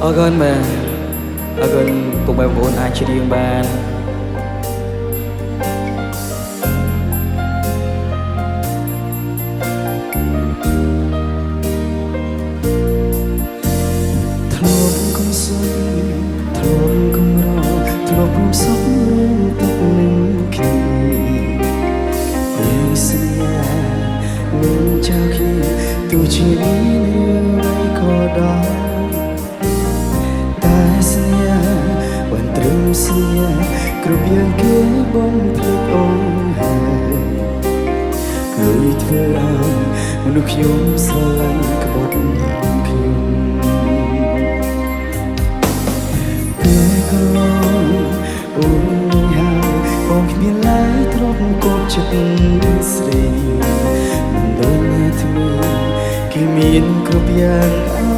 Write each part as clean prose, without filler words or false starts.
អរគុណបាទអរគុណពុកម៉ែបងប្អូនអាចច្រៀងបានធ្លាប់កុំសុំធ្លាប់កុំរកធ្លាប់រួមសុំរួមទឹកនឹងគ្នាយើងសន្យានឹងចៅគ្នាទោះជានេះក៏ដោយសញ្ញាបានត្រឹមសញ្ញាគ្រប់យ៉ាងគេបំភ្លេចអូនហើយគួយធ្វើឲ្យមនុស្សខ្ញុំស្រឡាញ់ក្បត់ខ្ញុំពេលក៏អូនហើយបងគ្មានឡើយទ្រពកូនចិត្តស្រីមិនដឹងណាធ្មេគេមានគ្រប់យ៉ាងអើ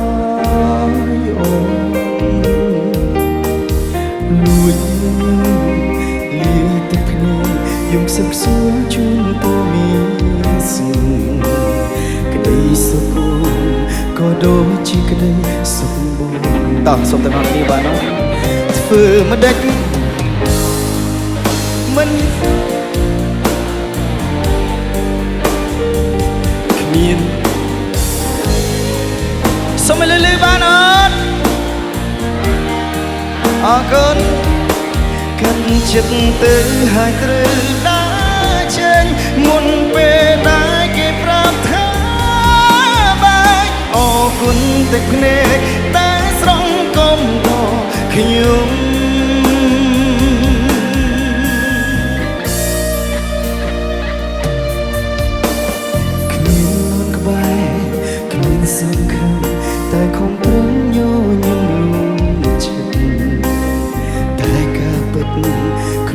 យអូនលួចលាទឹកភ្នែកយំខ្សឹបខ្សួលជូនពរមានសុខក្តីសុខក៏ដូចជាក្តីសុខបងតោះសូមទាំងអស់គ្នាបាទនោះធ្វើមិនដេចមិនគ្មានសូមលឺបានអត់អរគុណកាន់ចិត្តទៅហើយត្រូវដើរចេញមុនពេលដែលគេប្រាប់ថាបាយអរគុណទឹកភ្នែកតែស្រង់កុំដកខ្ញុំគ្មាននន់ក្បែរគ្មានសង្ឃឹមតែខំប្រឹងញញឹម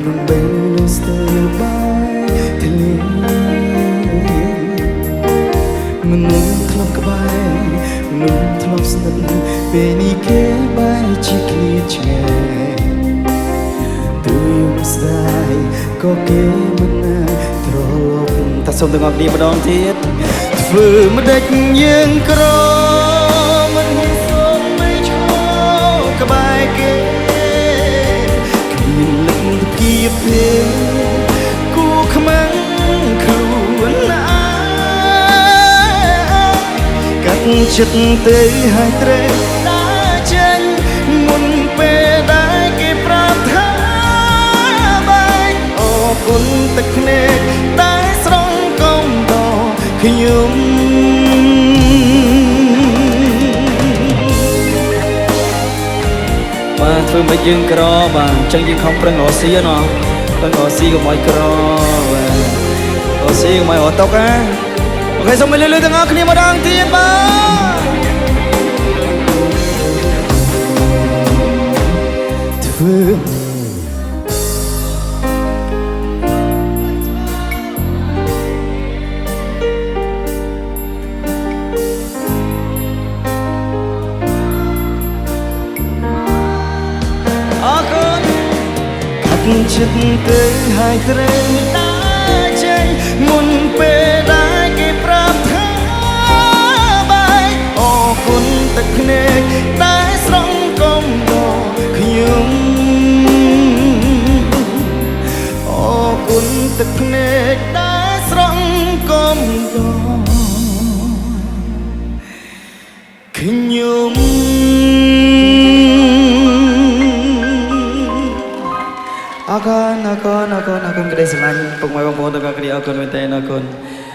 ក្នុងបេះដូងស្ទើរបាយធ្លាមនុស្សធ្លាប់ក្បែរមនុស្សធ្លាប់ស្និទ្ធពេលនេះគេបែរជាឃ្លាតឆ្ងាយទូយំស្ដាយក៏គេមិនណាត្រឡប់តែសូមទាំងអស់គ្នាម្ដងទៀតធ្វើមិនដេចយើងក្រមិនហ៊ានសូមមិនឈរក្បែរគេពេលគូខ្មាំងខ្លួនណាកាត់ចិត្តទៅហើយត្រូវដើរចេញមុនពេលដែលគេប្រាប់ថាបាយអរគុណទឹកភ្នែកតែស្រង់កុំដកខ្ញុំបាទធ្វើមិនយើងក្របាទអញ្ចឹងយើងខំប្រឹងរកស៊ីណោះប្រឹងរកស៊ីកុំឲ្យក្របាទរកស៊ីកុំឲ្យអត់ຕົកណាអូខេសូមលឺទាំងអស់គ្នាម្ដងទៀតបាទធ្វើចិត្តទៅហើយត្រូវដើរចេញមុនពេលដែលគេប្រាប់ថាបាយអរគុណទឹកភ្នែកតែស្រង់កុំដកខ្ញុំអរគុណទឹកភ្នែកតែស្រង់កុំដកខ្ញុំអរគុណក្តីស្រឡាញ់ពុកម៉ែបងប្អូនទាំងអស់គ្នាអរគុណមែនទែនអរគុណ